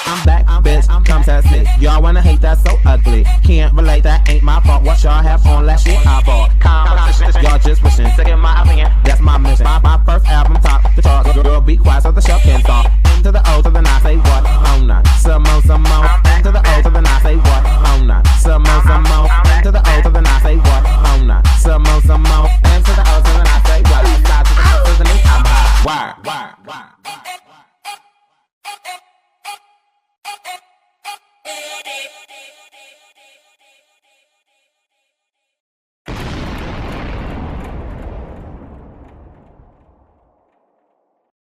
I'm back, bitch, come test me. Y'all wanna hate, that's so ugly. Can't relate, that ain't my fault. What y'all have on last shit I bought. Competition, y'all just wishing. Second my opinion, that's my mission. My first album, top the chart. Girl, be quiet so the show can start. Into the O to the I say what? Oh nah, some more. Into the O to the I say what? Oh nah, some more. Into the O to the I say what? Oh nah, some more. Into the O to the I say what? Slide to the O to the knee, I'm high. Wire.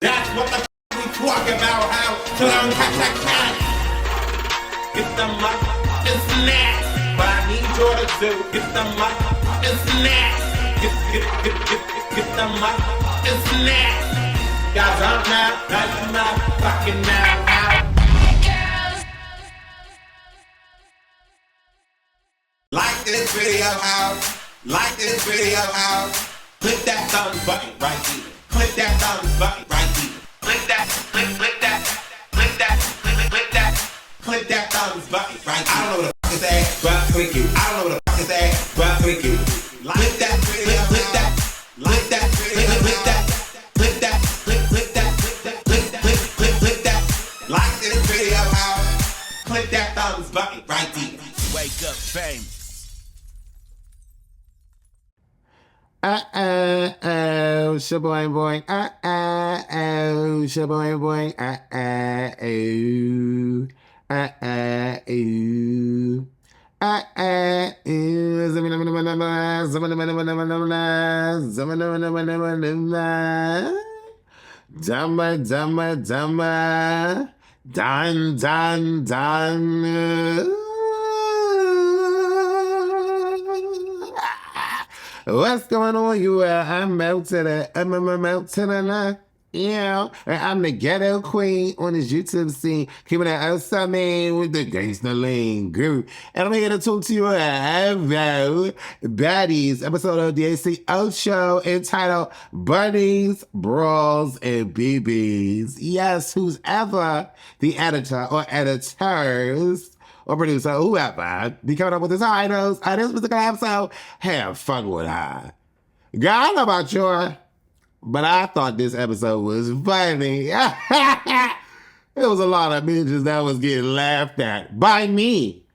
That's what the we talk about, how to learn catch that cat. Get the mic, it's next. But I need you to do, get the mic, it's next. Get the mic, it's next. Guys, I'm now, that's not fucking now. Like this video out, like this video out. Click that thumbs button right here. Click that thumbs button right here. Click that, click that, click that, click that, click that thumbs button right here. I don't know what the fuck is that, but click it. I don't know what the fuck is that, but click it. Click that, click that, click that, click that, click that, click that, click that. Like this video out, click that thumbs button right here. Wake up, fame. Shaboing boing. Shaboing boing. Done. What's going on, you? I'm melting it. I'm melting it. Yeah, I'm the ghetto queen on this YouTube scene, keeping it outside with the gangster lean group. And I'm here to talk to you about Baddies, episode of the ACO show entitled Baddies, Brawls, and BBs. Yes, who's ever the editor or editors or producer, whoever, be coming up with the titles of this particular episode, have fun with her. Girl, I don't know about you, but I thought this episode was funny. There was a lot of bitches that was getting laughed at by me,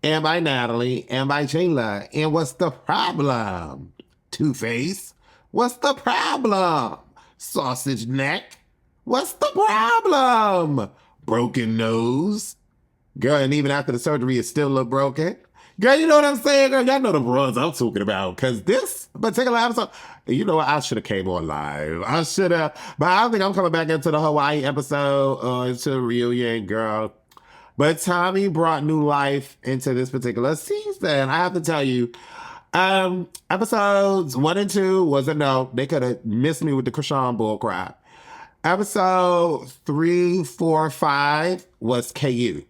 and by Natalie, and by Jayla. And what's the problem? Two-Face? What's the problem? Sausage Neck? What's the problem? Broken Nose? Girl, and even after the surgery, it still look broken. Girl, you know what I'm saying? Girl, y'all know the bras I'm talking about. Because this particular episode, you know what? I should have came on live. I should have. But I think I'm coming back into the Hawaii episode, into the reunion, girl. But Tommie brought new life into this particular season. I have to tell you, episodes 1 and 2 was a no. They could have missed me with the Krishan bullcrap. Episode 3, 4, 5 was KU.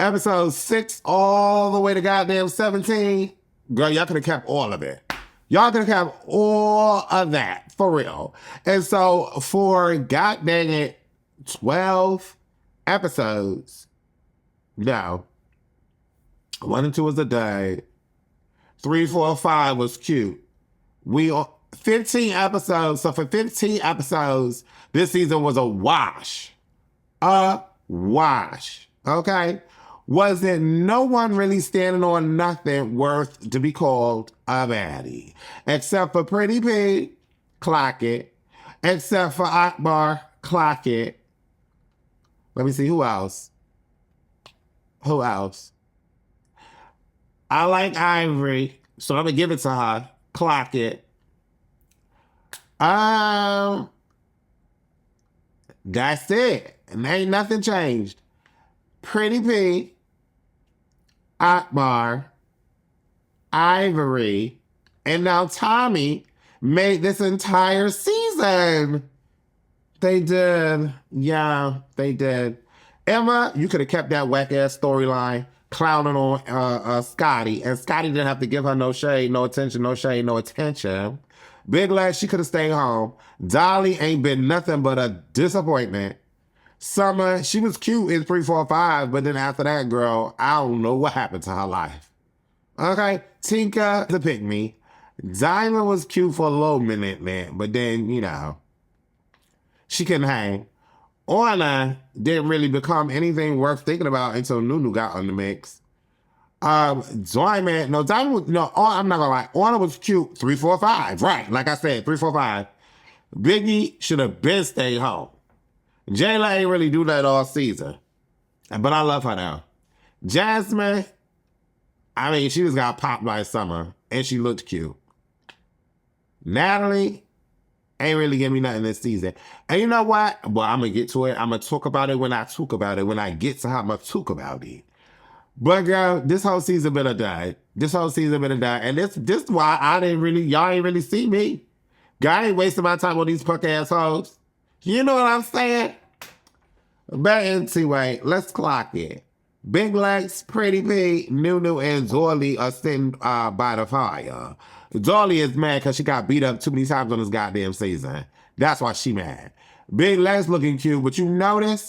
Episode 6 all the way to goddamn 17. Girl, y'all could have kept all of it. Y'all could have kept all of that, for real. And so for goddamn it, 12 episodes. No. 1 and 2 was a day. 3, 4, 5 was cute. 15 episodes. So for 15 episodes, this season was a wash. A wash. Okay? Wasn't no one really standing on nothing worth to be called a baddie. Except for Pretty P, clock it. Except for Akbar, clock it. Let me see, who else? Who else? I like Ivory, so I'm gonna give it to her. Clock it. That's it. And ain't nothing changed. Pretty P, Akbar, Ivory, and now Tommie made this entire season. They did. Yeah, they did. Emma, you could have kept that whack-ass storyline clowning on Scotty, and Scotty didn't have to give her no shade, no attention, no shade, no attention. Big Legs, she could have stayed home. Dolly ain't been nothing but a disappointment. Summer, she was cute in 3, 4, 5, but then after that, girl, I don't know what happened to her life. Okay, Tinka, the pick me. Diamond was cute for a little minute, man, but then, she couldn't hang. Orna didn't really become anything worth thinking about until Nunu got on the mix. Diamond, I'm not gonna lie. Orna was cute 3, 4, 5. Right, like I said, 3, 4, 5. Biggie should have been stayed home. Jayla ain't really do that all season. But I love her now. Jasmine, she just got popped by Summer, and she looked cute. Natalie ain't really give me nothing this season. And you know what? Well, I'm going to get to it. I'm going to talk about it when I talk about it. When I get to how I'm going to talk about it. But girl, this whole season been a die. And this is why y'all ain't really see me. God ain't wasting my time on these punk assholes. You know what I'm saying? But anyway, let's clock it. Big Lex, Pretty P, Nunu, and Roelly are sitting by the fire. Roelly is mad because she got beat up too many times on this goddamn season. That's why she mad. Big Lex looking cute, but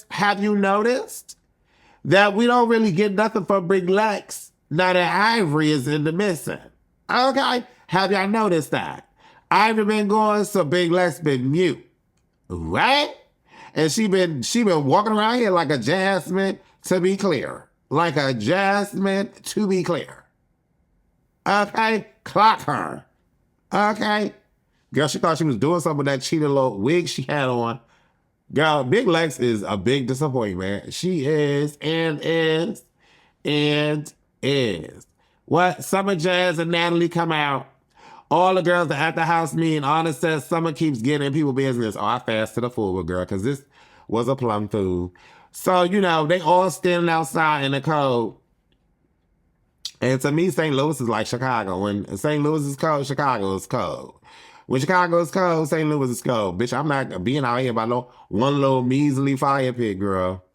have you noticed that we don't really get nothing from Big Lex now that Ivory is in the missing? Okay, have y'all noticed that? Ivory been going, so Big Lex been mute. Right? And she been walking around here like a Jasmine, to be clear. Like a Jasmine, to be clear. Okay? Clock her. Okay? Girl, she thought she was doing something with that cheetah little wig she had on. Girl, Big Lex is a big disappointment. She is, and is, and is. What? Summer Jazz and Natalie come out. All the girls at the house meeting, Anna says Summer keeps getting in people's business. Oh, I fasted a fool, girl, because this was a plum food. So, they all standing outside in the cold. And to me, St. Louis is like Chicago. When St. Louis is cold, Chicago is cold. When Chicago is cold, St. Louis is cold. Bitch, I'm not being out here by no one little measly fire pit, girl.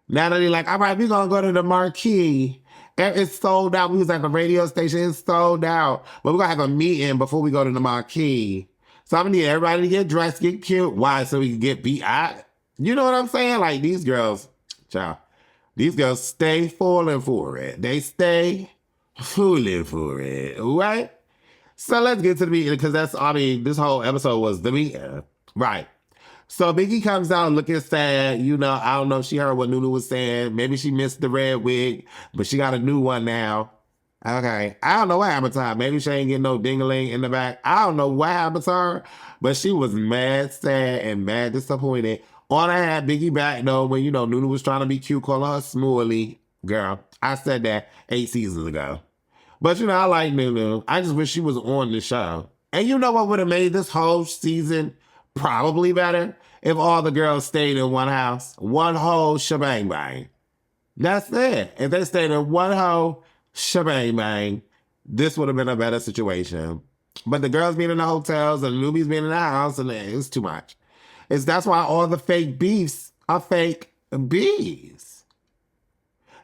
Natalie like, all right, we're going to go to the Marquee. It's sold out. We was at the radio station. It's sold out. But we're going to have a meeting before we go to the Marquee. So I'm going to need everybody to get dressed, get cute. Why? So we can get beat out. You know what I'm saying? Like these girls, these girls stay falling for it. They stay fooling for it. Right? So let's get to the meeting because this whole episode was the meeting. Right. So Biggie comes out looking sad. I don't know if she heard what Nunu was saying. Maybe she missed the red wig, but she got a new one now. Okay. I don't know what happened to her. Maybe she ain't getting no ding-a-ling in the back. I don't know what happened to her, but she was mad sad and mad disappointed. On I had Biggie back, though, when, Nunu was trying to be cute, calling her Smoothly. Girl, I said that 8 seasons ago. But, I like Nunu. I just wish she was on the show. And you know what would have made this whole season probably better? If all the girls stayed in one house. One whole shebang bang. That's it. If they stayed in one whole shebang bang, this would have been a better situation. But the girls being in the hotels and the newbies being in the house, and it's too much. That's why all the fake beefs are fake bees.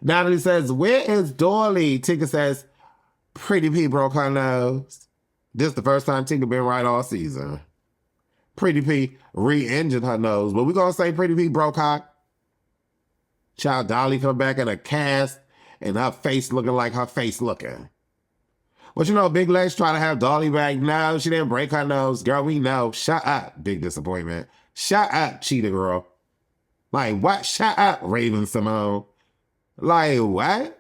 Natalie says, where is Roelly? Tinka says, Pretty P broke her nose. This is the first time Tinka been right all season. Pretty P re-injured her nose, but we're going to say Pretty P broke her. Child Dolly come back in a cast and her face looking like her face looking. But Big Lex trying to have Dolly back. No, she didn't break her nose. Girl, we know. Shut up, big disappointment. Shut up, cheetah girl. Like, what? Shut up, Raven Simone. Like, what?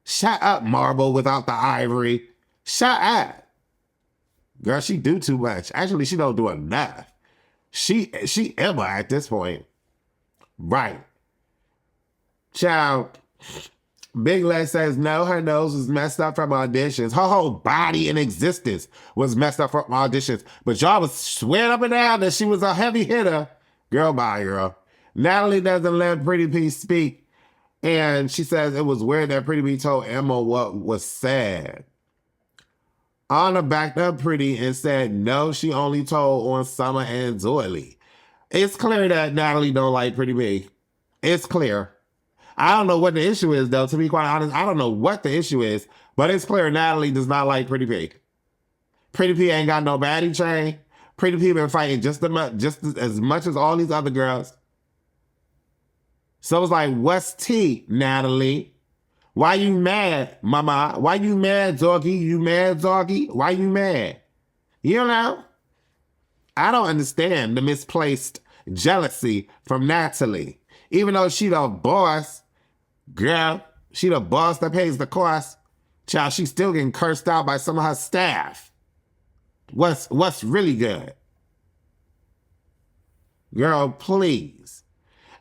Shut up, Marble without the ivory. Shut up. Girl, she do too much. Actually, she don't do enough. She Emma at this point. Right. Child, Big Lex says no, her nose was messed up from auditions. Her whole body and existence was messed up from auditions. But y'all was swearing up and down that she was a heavy hitter. Girl, bye, girl. Natalie doesn't let Pretty P speak. And she says it was weird that Pretty P told Emma what was said. Anna backed up Pretty and said, no, she only told on Summer and Roelly. It's clear that Natalie don't like Pretty P. It's clear. I don't know what the issue is, though, to be quite honest. I don't know what the issue is, but it's clear Natalie does not like Pretty P. Pretty P ain't got no baddie chain. Pretty P been fighting just as much as all these other girls. So it's like, what's tea, Natalie? Why you mad, mama? Why you mad, doggy? You mad, doggy? Why you mad? You know? I don't understand the misplaced jealousy from Natalie. Even though she the boss, girl, she the boss that pays the cost, child, she's still getting cursed out by some of her staff. What's really good? Girl, please.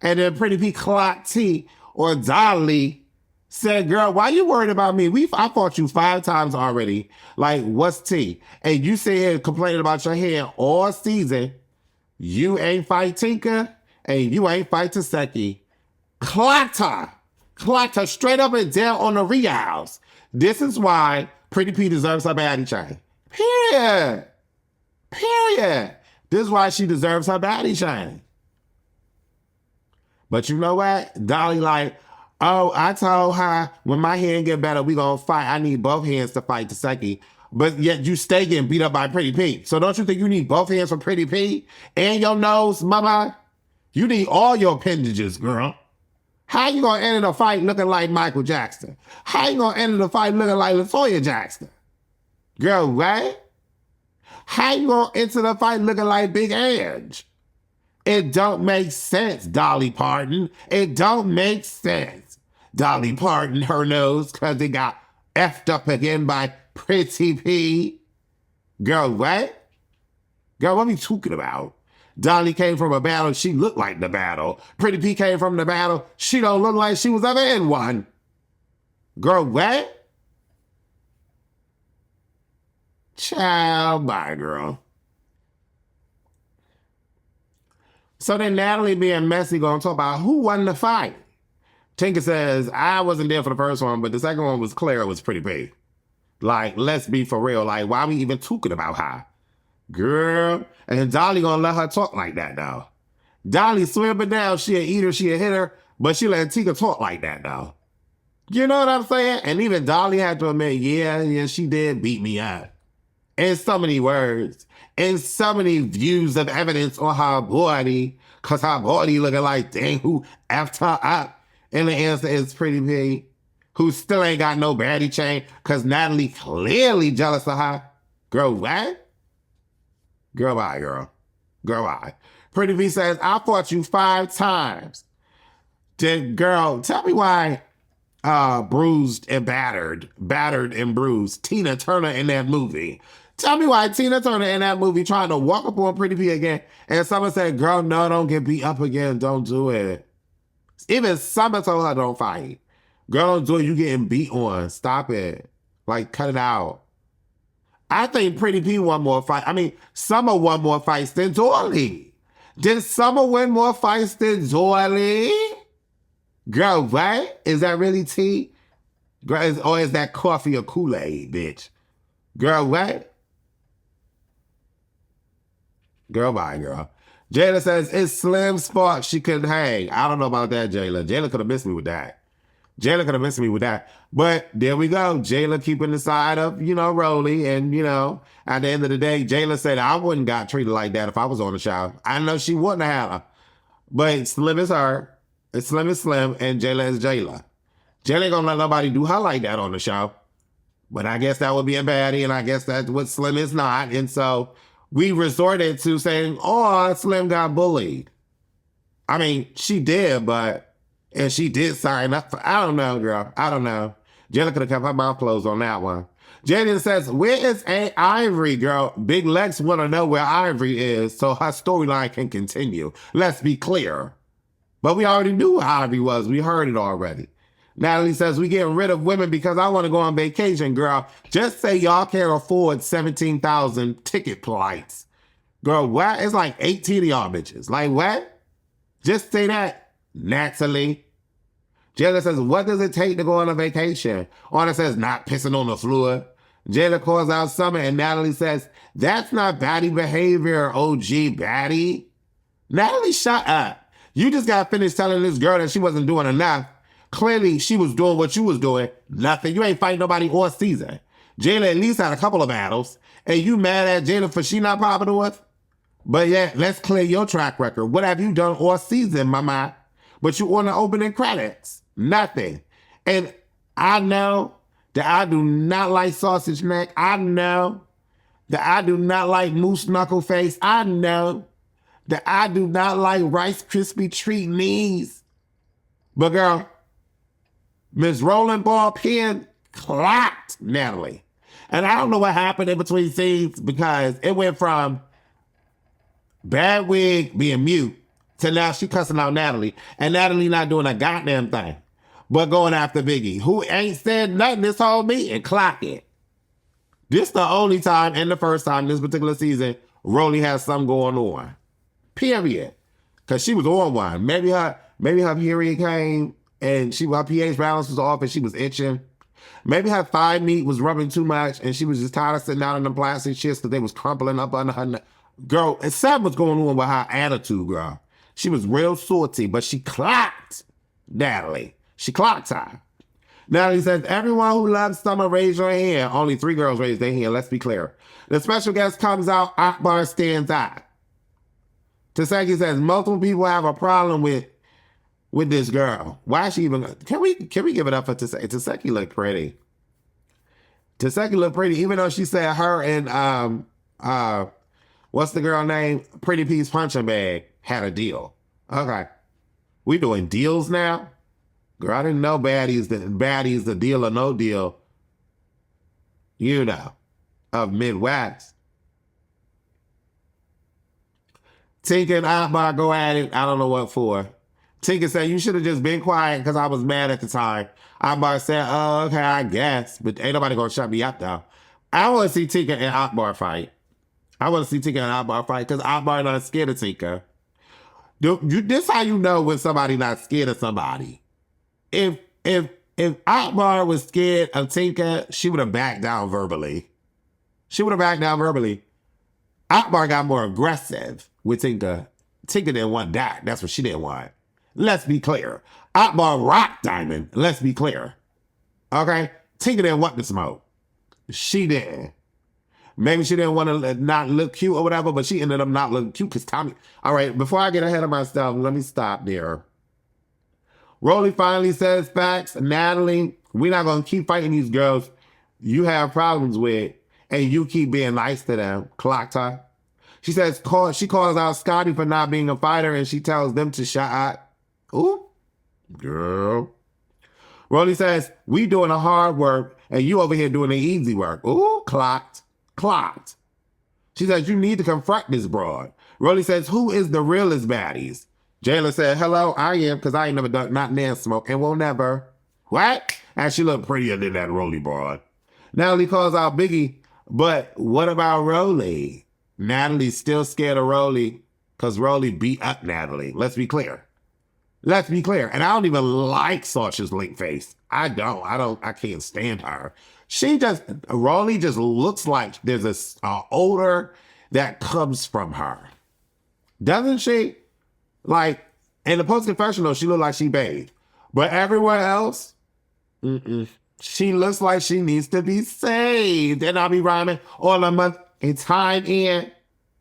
And then Pretty P Clock T or Dolly said, girl, why you worried about me? I fought you 5 times already. Like, what's tea? And you sit here complaining about your hair all season. You ain't fight Tinka and you ain't fight Taseki. Clocked her straight up and down on the reals. This is why Pretty P deserves her baddie chain. Period. This is why she deserves her baddie chain. But you know what? Dolly like, oh, I told her when my hand get better, we gonna fight. I need both hands to fight Taseki. But yet you stay getting beat up by Pretty P. So don't you think you need both hands for Pretty P? And your nose, mama? You need all your appendages, girl. How you gonna enter the fight looking like Michael Jackson? How you gonna enter the fight looking like LaToya Jackson? Girl, what? How you gonna enter the fight looking like Big Ange? It don't make sense, Dolly Parton. It don't make sense. Dolly Parton, her nose, because it got effed up again by Pretty P. Girl, what? Girl, what are we talking about? Dolly came from a battle, she looked like the battle. Pretty P came from the battle, she don't look like she was ever in one. Girl, what? Child, bye, girl. So then Natalie being messy gonna talk about who won the fight. Tinka says, I wasn't there for the first one, but the second one was clear it was Pretty P. Like, let's be for real. Like, why are we even talking about her? Girl. And Dolly gonna let her talk like that now. Dolly swimming down, she a eater, she a hitter, but she let Tinka talk like that now. You know what I'm saying? And even Dolly had to admit, yeah, she did beat me up. In so many words, in so many views of evidence on her body, because her body looking like, dang, who effed her up? And the answer is Pretty P, who still ain't got no baddie chain, because Natalie clearly jealous of her. Girl, what? Girl, bye, girl. Girl, bye. Pretty P says, I fought you 5 times. Girl, tell me why bruised and battered and bruised Tina Turner in that movie. Tell me why Tina Turner in that movie trying to walk up on Pretty P again, and someone said, girl, no, don't get beat up again. Don't do it. Even Summer told her don't fight. Girl, don't do it. You getting beat on. Stop it. Like, cut it out. I think Pretty P won more fights. I mean, Summer won more fights than Doily. Did Summer win more fights than Doily? Girl, what? Is that really tea? Girl, or is that coffee or Kool-Aid, bitch? Girl, what? Girl, bye, girl. Jayla says, it's Slim's fault she couldn't hang. I don't know about that, Jayla. Jayla could have missed me with that. But there we go. Jayla keeping the side of, Roelly. And, at the end of the day, Jayla said, I wouldn't got treated like that if I was on the show. I know she wouldn't have had her. But Slim is her. It's Slim is Slim. And Jayla is Jayla. Jayla ain't gonna let nobody do her like that on the show. But I guess that would be a baddie. And I guess that's what Slim is not. And so we resorted to saying, oh, Slim got bullied. I mean, she did, and she did sign up for, I don't know, girl. I don't know. Jayla could have kept her mouth closed on that one. Jaden says, where is Ivory, girl? Big Lex want to know where Ivory is so her storyline can continue. Let's be clear. But we already knew who Ivory was. We heard it already. Natalie says, we getting rid of women because I want to go on vacation, girl. Just say y'all can't afford 17,000 ticket flights. Girl, what? It's like 18 of y'all bitches. Like, what? Just say that, Natalie. Jayla says, what does it take to go on a vacation? Anna says, not pissing on the floor. Jayla calls out Summer, and Natalie says, that's not baddie behavior, OG baddie. Natalie, shut up. You just got finished telling this girl that she wasn't doing enough. Clearly, she was doing what you was doing. Nothing. You ain't fighting nobody all season. Jayla at least had a couple of battles, and you mad at Jayla for she not popping with? But yeah, let's clear your track record. What have you done all season, mama? But you on the opening credits, nothing. And I know that I do not like sausage neck. I know that I do not like moose knuckle face. I know that I do not like Rice Krispie treat knees. But girl, Miss Rolling Ball Pin clocked Natalie. And I don't know what happened in between scenes because it went from bad wig being mute to now she cussing out Natalie. And Natalie not doing a goddamn thing but going after Biggie, who ain't said nothing this whole meeting. Clock it. This the only time and the first time this particular season Roelly has something going on. Period. Because she was on one. Maybe her period came and her pH balance was off and she was itching. Maybe her thigh meat was rubbing too much and she was just tired of sitting down in the plastic shits because they was crumpling up under her. Girl, and something was going on with her attitude, girl. She was real salty, but she clocked Natalie. She clocked her. Natalie says, everyone who loves Summer, raise your hand. Only 3 girls raised their hand, let's be clear. The special guest comes out, Akbar stands out. Taseki says, multiple people have a problem with this girl. Why is she even, can we give it up for Taseki? Taseki look pretty. Taseki look pretty, even though she said her and, what's the girl name? Pretty Piece Punching Bag had a deal. Okay. We doing deals now? Girl, I didn't know Baddies, the deal or no deal, you know, of Midwest. Tinka and Akbar go at it. I don't know what for. Tinka said, you should have just been quiet because I was mad at the time. Akbar said, oh, okay, I guess. But ain't nobody going to shut me up, though. I want to see Tinka and Akbar fight. I want to see Tinka and Akbar fight because Akbar not scared of Tinka. This how you know when somebody not scared of somebody. If Akbar was scared of Tinka, she would have backed down verbally. Akbar got more aggressive with Tinka. Tinka didn't want that. That's what she didn't want. Let's be clear. Akbar rocked Diamond. Let's be clear. Okay? Tinka didn't want the smoke. She didn't. Maybe she didn't want to not look cute or whatever, but she ended up not looking cute because Tommie... All right, before I get ahead of myself, let me stop there. Roelly finally says facts. Natalie, we're not going to keep fighting these girls you have problems with, and you keep being nice to them. Clocked her. She says she calls out Scotty for not being a fighter, and she tells them to shut up. Ooh, girl. Roelly says, we doing the hard work, and you over here doing the easy work. Ooh, clocked. She says, you need to confront this broad. Roelly says, who is the realest baddies? Jayla said, hello, I am, because I ain't never done not nan smoke and will never. What? And she looked prettier than that Roelly broad. Natalie calls out Biggie, but what about Roelly? Natalie's still scared of Roelly because Roelly beat up Natalie. Let's be clear. And I don't even like Sausage Link Face. I can't stand her. Roelly just looks like there's a odor that comes from her. Doesn't she? Like, in the post-confessional, she looked like she bathed. But everywhere else, she looks like she needs to be saved. And I'll be rhyming all a month and time in.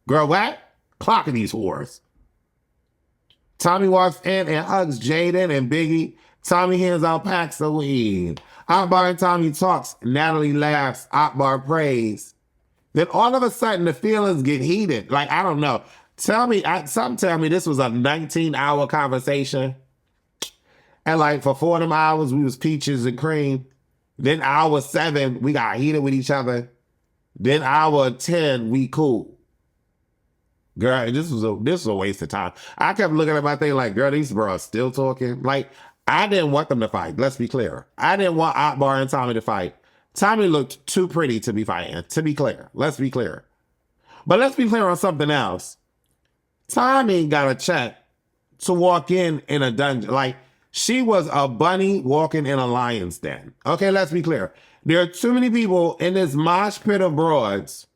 Girl, what? Clocking these whores. Tommie walks in and hugs Jaden and Biggie. Tommie hands out packs of weed. Akbar and Tommie talks. Natalie laughs. Akbar prays. Then all of a sudden, the feelings get heated. Like, I don't know. Some tell me this was a 19-hour conversation. And like for 4 of them hours, we was peaches and cream. Then hour 7, we got heated with each other. Then hour 10, we cool. Girl, this was a waste of time. I kept looking at my thing like, girl, these bros still talking. Like, I didn't want them to fight. Let's be clear. I didn't want Akbar and Tommie to fight. Tommie looked too pretty to be fighting, to be clear. Let's be clear. But let's be clear on something else. Tommie got a check to walk in a dungeon. Like, she was a bunny walking in a lion's den. Okay, let's be clear. There are too many people in this mosh pit of broads,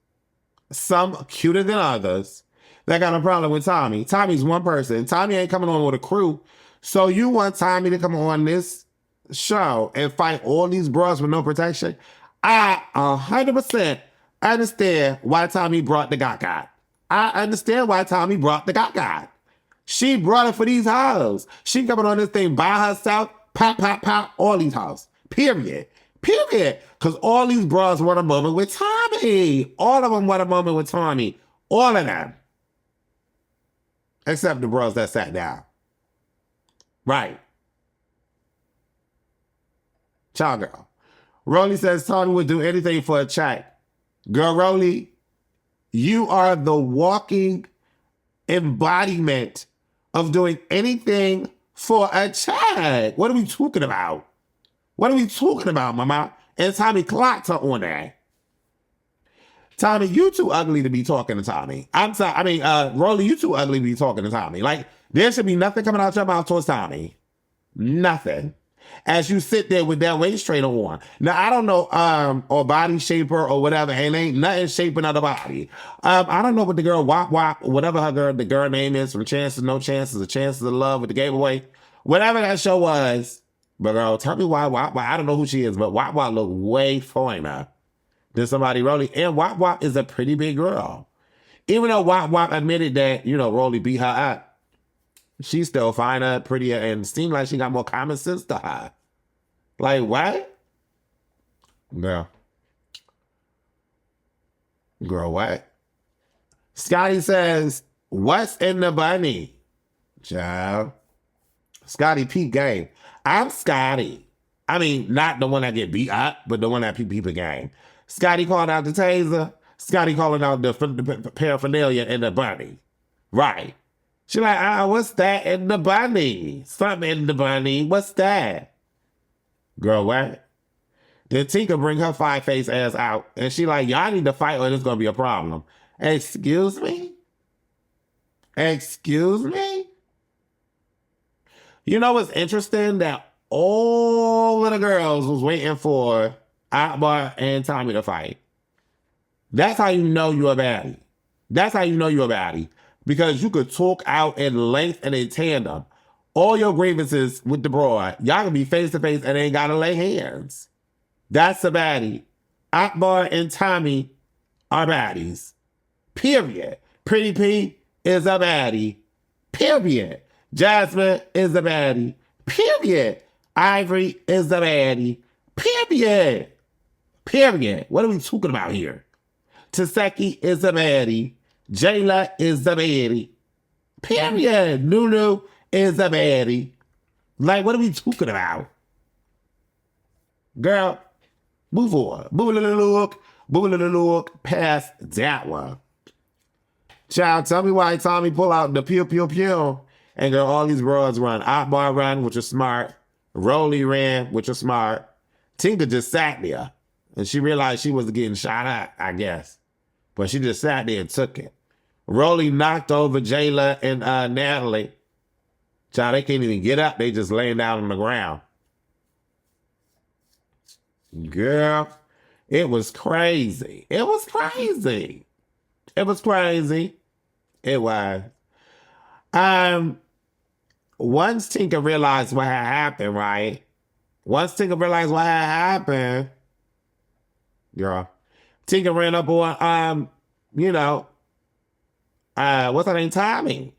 some cuter than others, that got a problem with Tommie. Tommie's one person. Tommie ain't coming on with a crew. So you want Tommie to come on this show and fight all these broads with no protection? I 100% understand why Tommie brought the got. I understand why Tommie brought the got. She brought it for these hoes. She coming on this thing by herself, pop, pop, pop, all these hoes. Period. Period. Because all these bras want a moment with Tommie. All of them want a moment with Tommie. All of them. Except the bras that sat down. Right. Ciao, girl. Roelly says Tommie would do anything for a check. Girl, Roelly, you are the walking embodiment of doing anything for a check. What are we talking about? What are we talking about, mama? And Tommie clocked her on that. Tommie, you too ugly to be talking to Tommie. I'm sorry. I mean, Roelly, you too ugly to be talking to Tommie. Like, there should be nothing coming out your mouth towards Tommie. Nothing. As you sit there with that waist trainer on. Now, I don't know, or body shaper or whatever, and ain't nothing shaping of the body. I don't know what the girl, Wop Wop, whatever the girl name is, from Chances, No Chances, or Chances of Love with the giveaway. Whatever that show was. But girl, tell me why Wop Wop, I don't know who she is, but Wop Wop look way finer than somebody Roelly. And Wop Wop is a pretty big girl. Even though Wop Wop admitted that, Roelly beat her up, she's still finer, prettier, and seemed like she got more common sense to her. Like, what? Girl, what? Scotty says, what's in the bunny? Child. Scotty peep game. I'm Scotty. I mean, not the one that get beat up, but the one that peep the game. Scotty called out the taser. Scotty calling out the paraphernalia in the bunny. Right. She like, what's that in the bunny? Something in the bunny. What's that? Girl, what? Then Tinka bring her five-face ass out. And she like, y'all need to fight or there's going to be a problem. Excuse me? Excuse me? You know what's interesting? That all of the girls was waiting for Akbar and Tommie to fight. That's how you know you're a baddie. That's how you know you're a baddie. Because you could talk out in length and in tandem. All your grievances with the broad. Y'all can be face to face and ain't gotta lay hands. That's a baddie. Akbar and Tommie are baddies. Period. Pretty P is a baddie. Period. Jasmine is a baddie. Period. Ivory is a baddie. Period. Period. What are we talking about here? Taseki is a baddie. Jayla is a baddie. Period. Nunu is a baddie. Like, what are we talking about? Girl, move on. Move a little look past that one. Child, tell me why Tommie pull out the pew pew pew and girl, all these bros run. Akbar run, which is smart. Roelly ran, which is smart. Tinka just sat there. And she realized she was getting shot at, I guess. But she just sat there and took it. Roelly knocked over Jayla and Natalie. Child, they can't even get up. They just laying down on the ground. Girl, it was crazy. It was crazy. It was crazy. It was. Once Tinka realized what had happened, right? Once Tinka realized what had happened, girl, Tinka ran up on, what's her name? Tommie.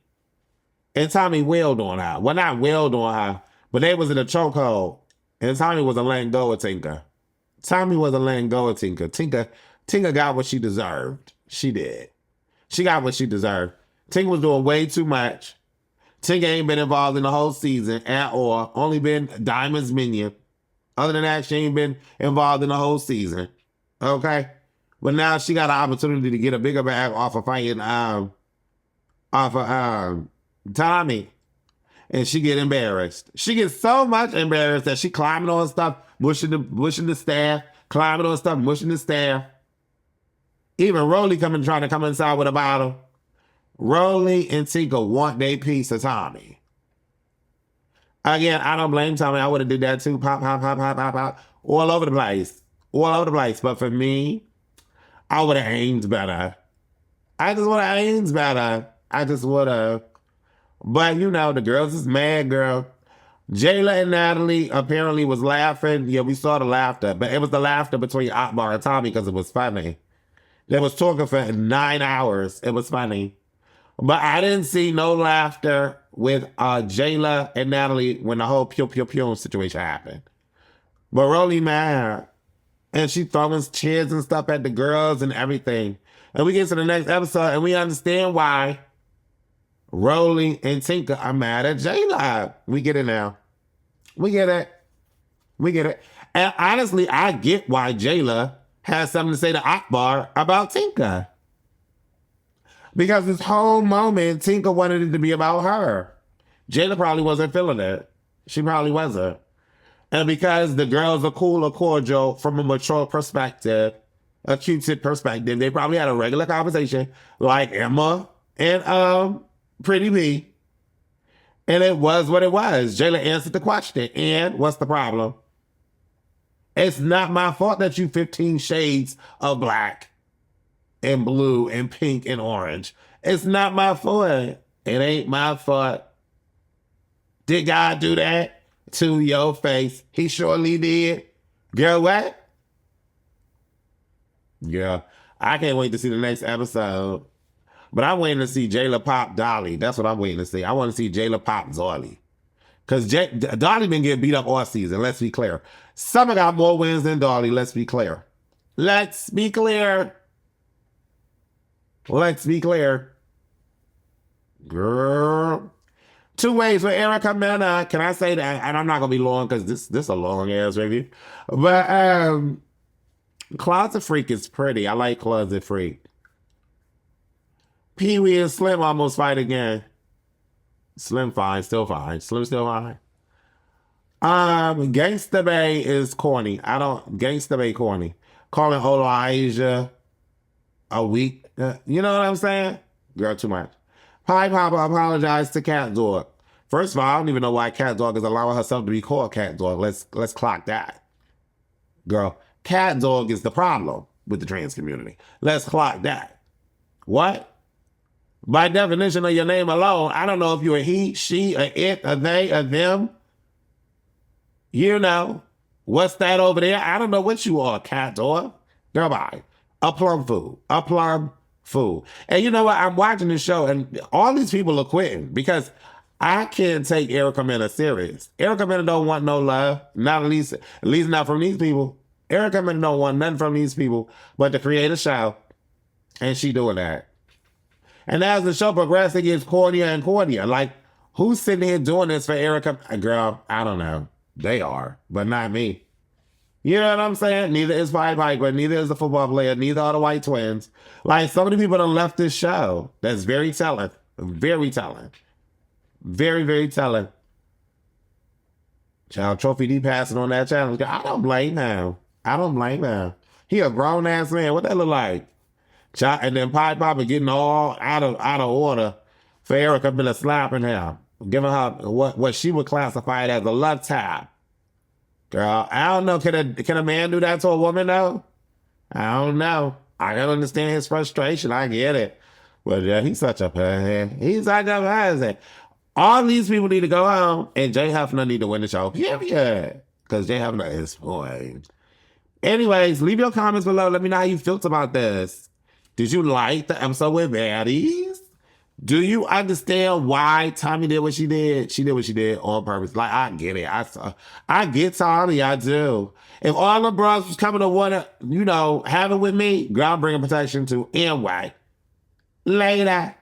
And Tommie wailed on her. Well, not wailed on her, but they was in a chokehold. And Tommie wasn't letting go of Tinka. Tommie wasn't letting go of Tinka. Tinka got what she deserved. She did. She got what she deserved. Tinka was doing way too much. Tinka ain't been involved in the whole season at all. Only been Diamond's minion. Other than that, she ain't been involved in the whole season. Okay? But now she got an opportunity to get a bigger bag off of fighting Tommie. And she get embarrassed. She gets so much embarrassed that she climbing on stuff, mushing the staff, climbing on stuff, mushing the staff. Even Roelly trying to come inside with a bottle. Roelly and Tinka want their piece of Tommie. Again, I don't blame Tommie. I would have did that too. Pop, pop, pop, pop, pop, pop. All over the place. All over the place. But for me, I would have aimed better. I just would have aimed better. I just would have. But, the girls is mad, girl. Jayla and Natalie apparently was laughing. Yeah, we saw the laughter. But it was the laughter between Akbar and Tommie because it was funny. They was talking for 9 hours. It was funny. But I didn't see no laughter with Jayla and Natalie when the whole pew pew pew situation happened. But Roelly mad. And she throwing chairs and stuff at the girls and everything. And we get to the next episode and we understand why Roelly and Tinka are mad at Jayla. We get it now. We get it. We get it. And honestly, I get why Jayla has something to say to Akbar about Tinka. Because this whole moment, Tinka wanted it to be about her. Jayla probably wasn't feeling it. She probably wasn't. And because the girls are cool or cordial from a mature perspective, a Q-tip perspective, they probably had a regular conversation like Emma and Pretty B. And it was what it was. Jayla answered the question. And what's the problem? It's not my fault that you 15 shades of black and blue and pink and orange. It's not my fault. It ain't my fault. Did God do that to your face? He surely did. Girl, what? Girl, I can't wait to see the next episode. But I'm waiting to see Jayla pop Dolly. That's what I'm waiting to see. I want to see Jayla pop Zorley. Because Dolly been getting beat up all season, let's be clear. Summer got more wins than Dolly, let's be clear. Let's be clear. Let's be clear. Girl. 2 ways for Erica Mena. Can I say that? And I'm not going to be long because this is a long-ass review. But Closet Freak is pretty. I like Closet Freak. Pee Wee and Slim almost fight again. Slim fine, still fine. Slim still fine. Gangsta Bay is corny. Gangsta Bay corny. Calling Elijah a week. You know what I'm saying? Girl, too much. Pie Papa apologized to Cat Dog. First of all, I don't even know why Cat Dog is allowing herself to be called Cat Dog. Let's clock that. Girl, Cat Dog is the problem with the trans community. Let's clock that. What? By definition of your name alone, I don't know if you're a he, she, a it, a they, a them. You know, what's that over there? I don't know what you are, Cat Dog. Girl, bye. A plum fool. A plum fool. And you know what? I'm watching this show and all these people are quitting because I can't take Erica Mena serious. Erica Mena don't want no love. Not at least not from these people. Erica Mena don't want nothing from these people but to create a show. And she doing that. And as the show progresses, it gets cornier and cornier. Like, who's sitting here doing this for Erica? Girl, I don't know. They are, but not me. You know what I'm saying? Neither is Pied Piper, neither is the football player, neither are the White Twins. Like, so many people have left this show. That's very telling. Very telling. Very, very telling. Child Trophy D passing on that challenge. I don't blame him. I don't blame him. He a grown-ass man. What that look like? And then Pied Piper getting all out of order for Erica been slapping him, giving her what she would classify as a love tap. Girl, I don't know. Can a man do that to a woman though? I don't know. I can understand his frustration. I get it. But yeah, he's such a person. He's such a person. All these people need to go home, and Jay Hefner need to win the show. Period. Because Jay Hefner is boy. Anyways, leave your comments below. Let me know how you felt about this. Did you like the episode with Baddies? Do you understand why Tommie did what she did? She did what she did on purpose. Like, I get it. I get Tommie. I do. If all the bros was coming to want to, have it with me, girl, I'm bringing protection to NY. Later.